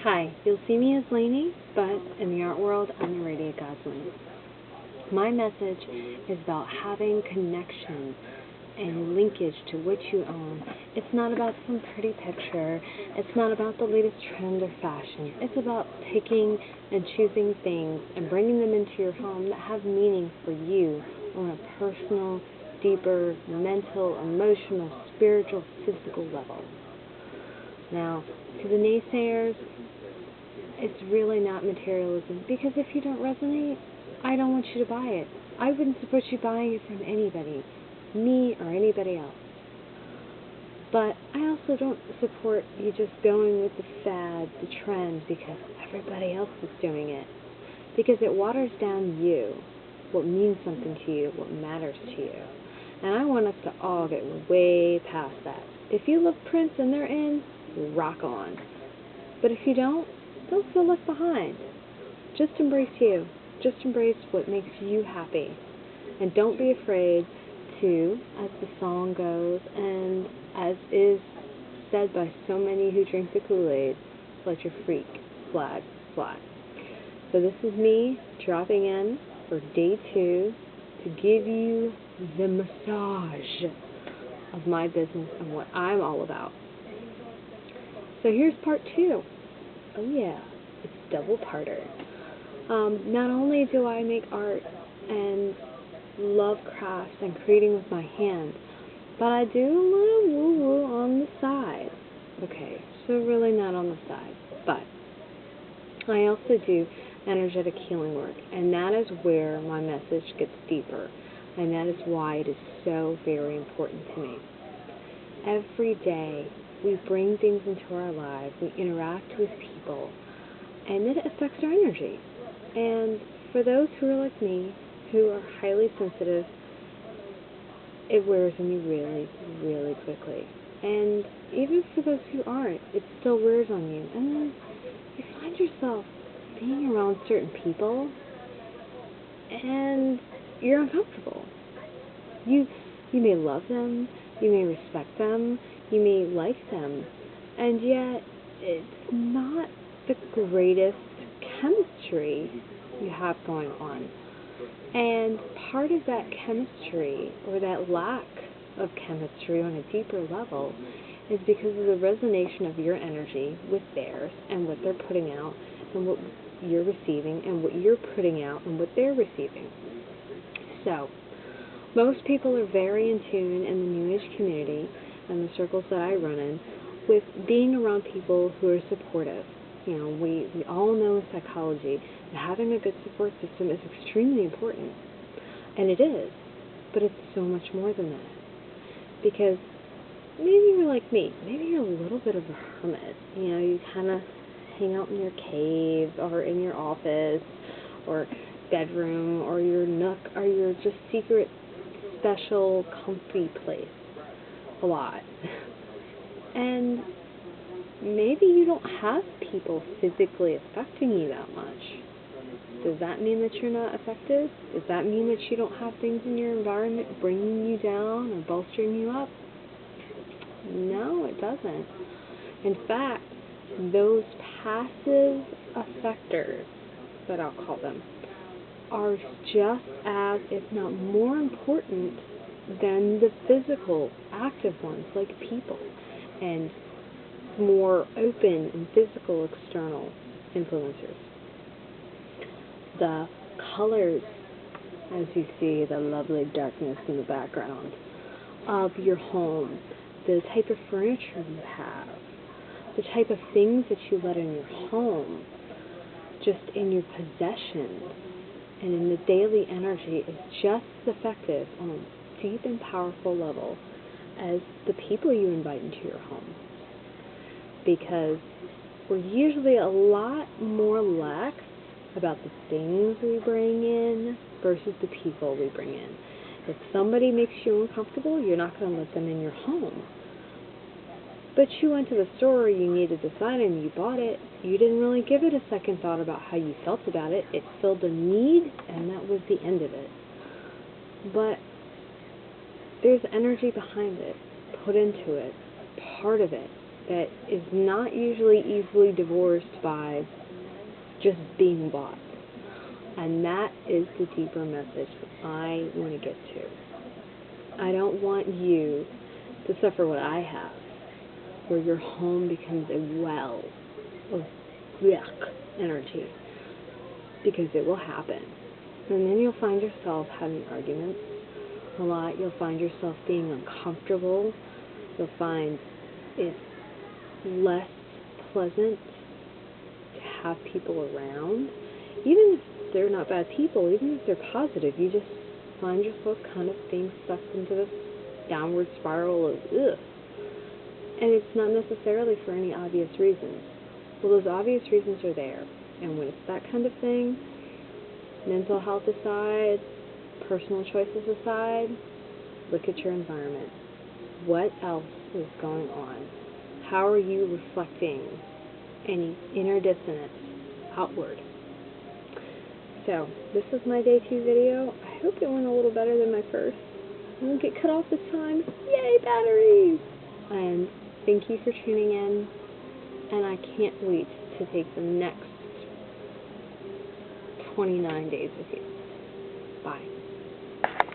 Hi, you'll see me as Lainey, but in the art world, I'm the Radiant Godswing. My message is about having connection and linkage to what you own. It's not about some pretty picture. It's not about the latest trend or fashion. It's about picking and choosing things and bringing them into your home that have meaning for you on a personal, deeper, mental, emotional, spiritual, physical level. Now, to the naysayers, it's really not materialism, because if you don't resonate, I don't want you to buy it. I wouldn't support you buying it from anybody, me or anybody else. But I also don't support you just going with the fad, the trend, because everybody else is doing it. Because it waters down you, what means something to you, what matters to you. And I want us to all get way past that. If you love Prince and they're in, rock on. But if you don't feel left behind. Just embrace you. Just embrace what makes you happy. And don't be afraid to, as the song goes, and as is said by so many who drink the Kool-Aid, let your freak flag fly. So this is me dropping in for day 2 to give you the massage of my business and what I'm all about. So here's part 2. Oh yeah, it's double-parter. Not only do I make art and love crafts and creating with my hands, but I do a little woo-woo on the side. Okay, so really not on the side, but I also do energetic healing work, and that is where my message gets deeper, and that is why it is so very important to me. Every day, we bring things into our lives, we interact with people, and it affects our energy. And for those who are like me, who are highly sensitive, it wears on you really, really quickly. And even for those who aren't, it still wears on you. And then you find yourself being around certain people, and you're uncomfortable. You may love them, you may respect them, you may like them, and yet it's not the greatest chemistry you have going on. And part of that chemistry, or that lack of chemistry on a deeper level, is because of the resonation of your energy with theirs and what they're putting out and what you're receiving and what you're putting out and what they're receiving. So, most people are very in tune in the New Age community and the circles that I run in with being around people who are supportive. You know, we all know in psychology that having a good support system is extremely important. And it is. But it's so much more than that. Because maybe you're like me. Maybe you're a little bit of a hermit. You know, you kind of hang out in your cave or in your office or bedroom or your nook or your just secret, special, comfy place a lot. And maybe you don't have people physically affecting you that much. Does that mean that you're not effective? Does that mean that you don't have things in your environment bringing you down or bolstering you up? No, it doesn't. In fact, those passive effectors, that I'll call them, are just as, if not more important than the physical, active ones, like people, and more open and physical external influencers. The colors, as you see, the lovely darkness in the background of your home, the type of furniture you have, the type of things that you let in your home, just in your possessions and in the daily energy, is just as effective on a deep and powerful level as the people you invite into your home. Because we're usually a lot more lax about the things we bring in versus the people we bring in. If somebody makes you uncomfortable, you're not going to let them in your home. But you went to the store, you needed this item, you bought it, you didn't really give it a second thought about how you felt about it. It filled a need, and that was the end of it. But there's energy behind it, put into it, part of it, that is not usually easily divorced by just being bought. And that is the deeper message I want to get to. I don't want you to suffer what I have, where your home becomes a well of yuck energy, because it will happen. And then you'll find yourself having arguments a lot. You'll find yourself being uncomfortable. You'll find it's less pleasant to have people around. Even if they're not bad people, even if they're positive, you just find yourself kind of being sucked into this downward spiral of ugh. And it's not necessarily for any obvious reasons. Well, those obvious reasons are there. And when it's that kind of thing, mental health aside, personal choices aside, look at your environment. What else is going on? How are you reflecting any inner dissonance outward? So, this is my day 2 video. I hope it went a little better than my first. I won't get cut off this time. Yay, batteries! And thank you for tuning in. And I can't wait to take the next 29 days with you. Bye.